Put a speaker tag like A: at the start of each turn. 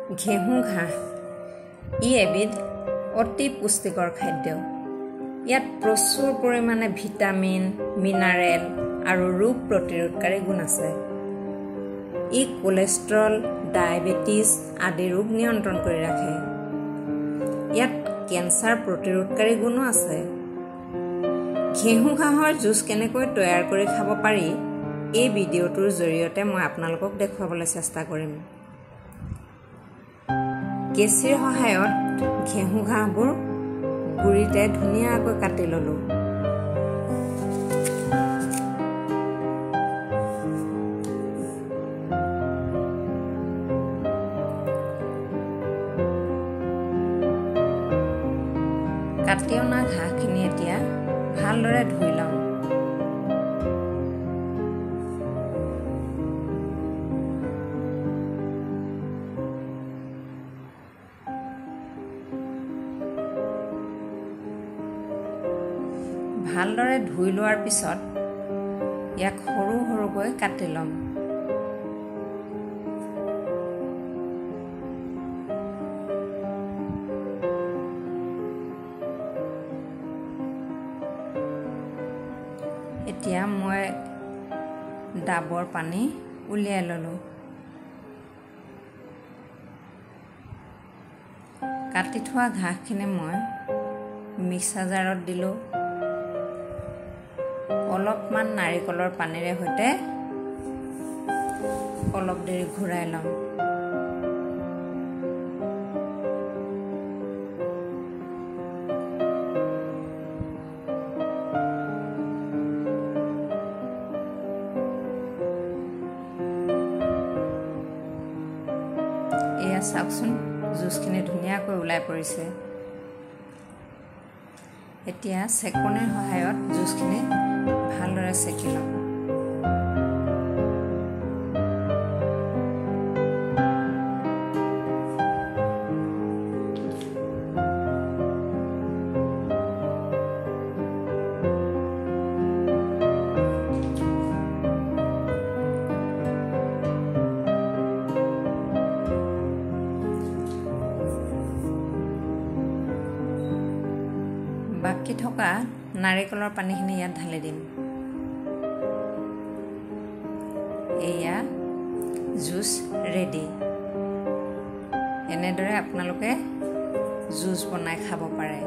A: ঘেঁহু ঘাঁহ ই এবিধ অতি পুষ্টিকৰ খাদ্য। ইয়াত প্ৰচুৰ পৰিমাণে ভিটামিন, মিনাৰেল আৰু ৰোগ প্ৰতিৰোধকাৰী গুণ আছে। ই কোলেষ্ট্ৰল, ডায়েবেটিছ আদি ৰোগ নিয়ন্ত্ৰণ কৰি ৰাখে। ইয়াত কেঞ্চাৰ প্ৰতিৰোধকাৰী গুণো আছে। ঘেঁহু ঘাঁহৰ জুচ কেনেকৈ তৈয়াৰ কৰি খাব পাৰি এই ভিডিঅ'টোৰ জৰিয়তে মই আপোনালোকক দেখুৱাবলৈ চেষ্টা কৰিম। কেঁচিৰ সহায়ত ঘেঁহু ঘাঁহবোৰ গুৰিতে ধুনীয়াকৈ কাটি ল'লোঁ। কাটি অনা ঘাঁহখিনি এতিয়া ভালদৰে ধুই লওঁ। ভালদৰে ধুই লোৱাৰ পিছত ইয়াক সৰু সৰুকৈ কাটি ল'ম। এতিয়া মই ডাবৰ পানী উলিয়াই ল'লোঁ। কাটি থোৱা ঘাঁহখিনি মই মিক্সাৰ জাৰত দিলোঁ। অলপমান নাৰিকলৰ পানীৰে সৈতে অলপ দেৰি ঘূৰাই ল'ম। এয়া চাওকচোন, জুচখিনি ধুনীয়াকৈ ওলাই পৰিছে। এতিয়া চেকনিৰ সহায়ত জুচখিনি ভালদৰে চেকি ল'ম। বাকী থকা নাৰিকলৰ পানীখিনি ইয়াত ঢালি দিম। এয়া জুচ ৰেডি। এনেদৰে আপোনালোকে জুচ বনাই খাব পাৰে।